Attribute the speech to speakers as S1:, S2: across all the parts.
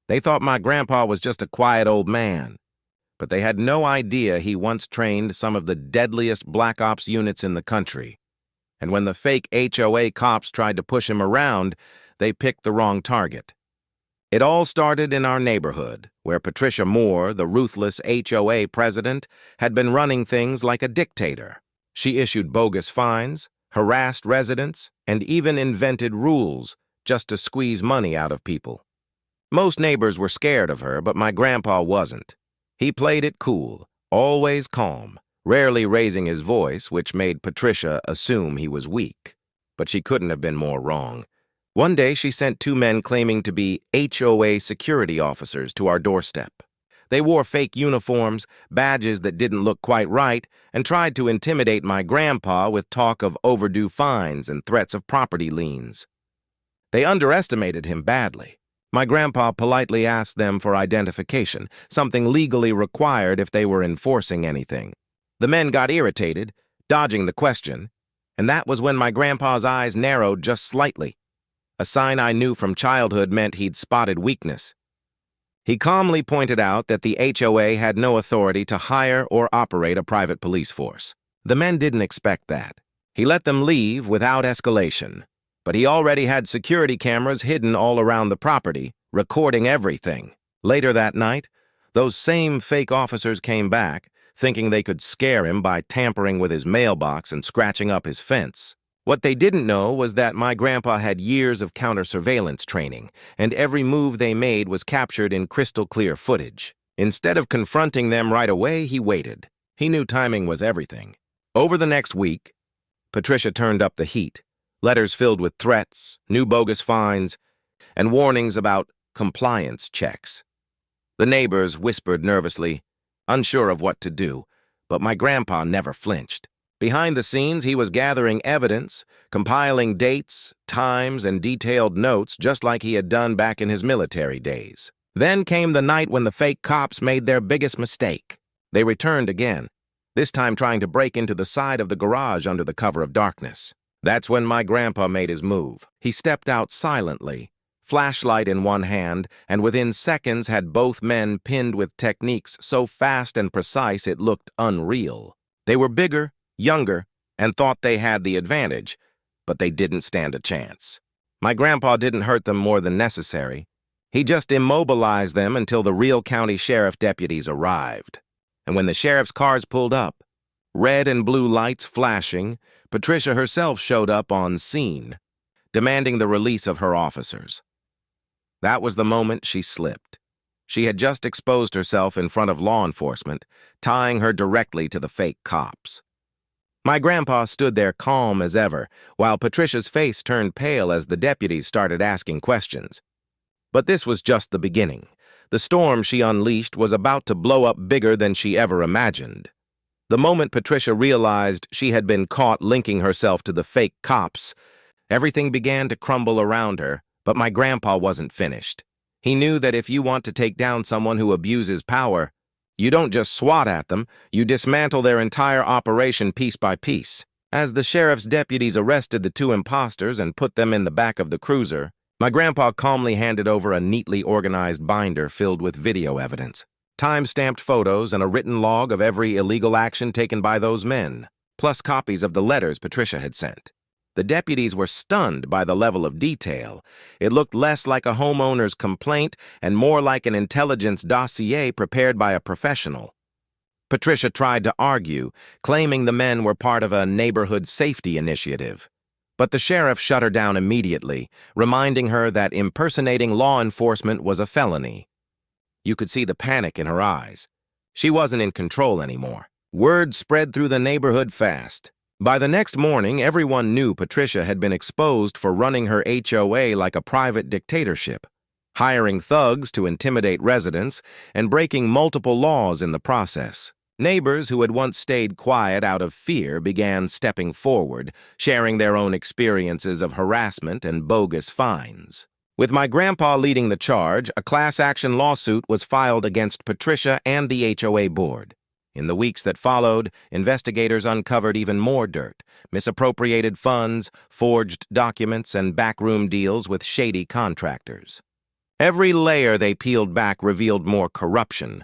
S1: They thought my grandpa was just a quiet old man, but they had no idea he once trained some of the deadliest black ops units in the country. And when the fake HOA cops tried to push him around, they picked the wrong target. It all started in our neighborhood, where Patricia Moore, the ruthless HOA president, had been running things like a dictator. She issued bogus fines, harassed residents, and even invented rules just to squeeze money out of people. Most neighbors were scared of her, but my grandpa wasn't. He played it cool, always calm, rarely raising his voice, which made Patricia assume he was weak. But she couldn't have been more wrong. One day, she sent two men claiming to be HOA security officers to our doorstep. They wore fake uniforms, badges that didn't look quite right, and tried to intimidate my grandpa with talk of overdue fines and threats of property liens. They underestimated him badly. My grandpa politely asked them for identification, something legally required if they were enforcing anything. The men got irritated, dodging the question, and that was when my grandpa's eyes narrowed just slightly. A sign I knew from childhood meant he'd spotted weakness. He calmly pointed out that the HOA had no authority to hire or operate a private police force. The men didn't expect that. He let them leave without escalation, but he already had security cameras hidden all around the property, recording everything. Later that night, those same fake officers came back, thinking they could scare him by tampering with his mailbox and scratching up his fence. What they didn't know was that my grandpa had years of counter-surveillance training, and every move they made was captured in crystal-clear footage. Instead of confronting them right away, he waited. He knew timing was everything. Over the next week, Patricia turned up the heat. Letters filled with threats, new bogus fines, and warnings about compliance checks. The neighbors whispered nervously, unsure of what to do, but my grandpa never flinched. Behind the scenes, he was gathering evidence, compiling dates, times, and detailed notes just like he had done back in his military days. Then came the night when the fake cops made their biggest mistake. They returned again, this time trying to break into the side of the garage under the cover of darkness. That's when my grandpa made his move. He stepped out silently, flashlight in one hand, and within seconds had both men pinned with techniques so fast and precise it looked unreal. They were bigger, younger, and thought they had the advantage, but they didn't stand a chance. My grandpa didn't hurt them more than necessary. He just immobilized them until the real county sheriff deputies arrived. And when the sheriff's cars pulled up, red and blue lights flashing, Patricia herself showed up on scene, demanding the release of her officers. That was the moment she slipped. She had just exposed herself in front of law enforcement, tying her directly to the fake cops. My grandpa stood there calm as ever, while Patricia's face turned pale as the deputies started asking questions. But this was just the beginning. The storm she unleashed was about to blow up bigger than she ever imagined. The moment Patricia realized she had been caught linking herself to the fake cops, everything began to crumble around her, but my grandpa wasn't finished. He knew that if you want to take down someone who abuses power, you don't just swat at them, you dismantle their entire operation piece by piece. As the sheriff's deputies arrested the two imposters and put them in the back of the cruiser, my grandpa calmly handed over a neatly organized binder filled with video evidence, time-stamped photos, and a written log of every illegal action taken by those men, plus copies of the letters Patricia had sent. The deputies were stunned by the level of detail. It looked less like a homeowner's complaint and more like an intelligence dossier prepared by a professional. Patricia tried to argue, claiming the men were part of a neighborhood safety initiative. But the sheriff shut her down immediately, reminding her that impersonating law enforcement was a felony. You could see the panic in her eyes. She wasn't in control anymore. Word spread through the neighborhood fast. By the next morning, everyone knew Patricia had been exposed for running her HOA like a private dictatorship, hiring thugs to intimidate residents, and breaking multiple laws in the process. Neighbors who had once stayed quiet out of fear began stepping forward, sharing their own experiences of harassment and bogus fines. With my grandpa leading the charge, a class-action lawsuit was filed against Patricia and the HOA board. In the weeks that followed, investigators uncovered even more dirt, misappropriated funds, forged documents, and backroom deals with shady contractors. Every layer they peeled back revealed more corruption,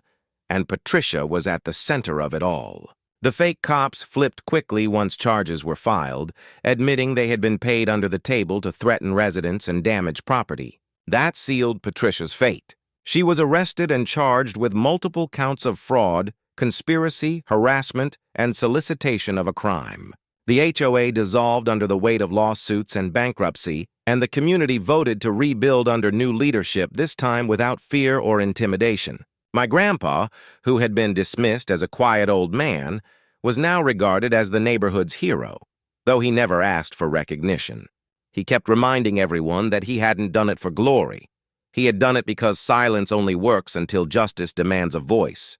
S1: and Patricia was at the center of it all. The fake cops flipped quickly once charges were filed, admitting they had been paid under the table to threaten residents and damage property. That sealed Patricia's fate. She was arrested and charged with multiple counts of fraud, conspiracy, harassment, and solicitation of a crime. The HOA dissolved under the weight of lawsuits and bankruptcy, and the community voted to rebuild under new leadership, this time without fear or intimidation. My grandpa, who had been dismissed as a quiet old man, was now regarded as the neighborhood's hero, though he never asked for recognition. He kept reminding everyone that he hadn't done it for glory. He had done it because silence only works until justice demands a voice.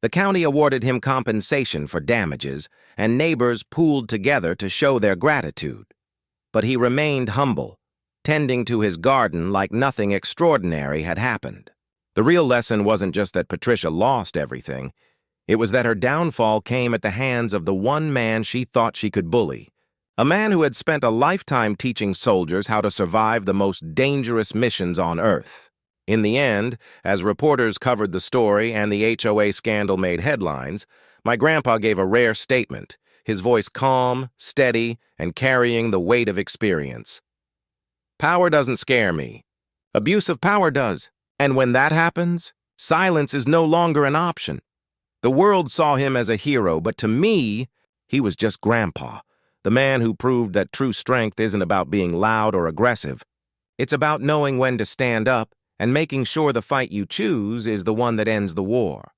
S1: The county awarded him compensation for damages, and neighbors pooled together to show their gratitude. But he remained humble, tending to his garden like nothing extraordinary had happened. The real lesson wasn't just that Patricia lost everything. It was that her downfall came at the hands of the one man she thought she could bully. A man who had spent a lifetime teaching soldiers how to survive the most dangerous missions on Earth. In the end, as reporters covered the story and the HOA scandal made headlines, my grandpa gave a rare statement, his voice calm, steady, and carrying the weight of experience. "Power doesn't scare me. Abuse of power does. And when that happens, silence is no longer an option." The world saw him as a hero, but to me, he was just Grandpa, the man who proved that true strength isn't about being loud or aggressive. It's about knowing when to stand up and making sure the fight you choose is the one that ends the war.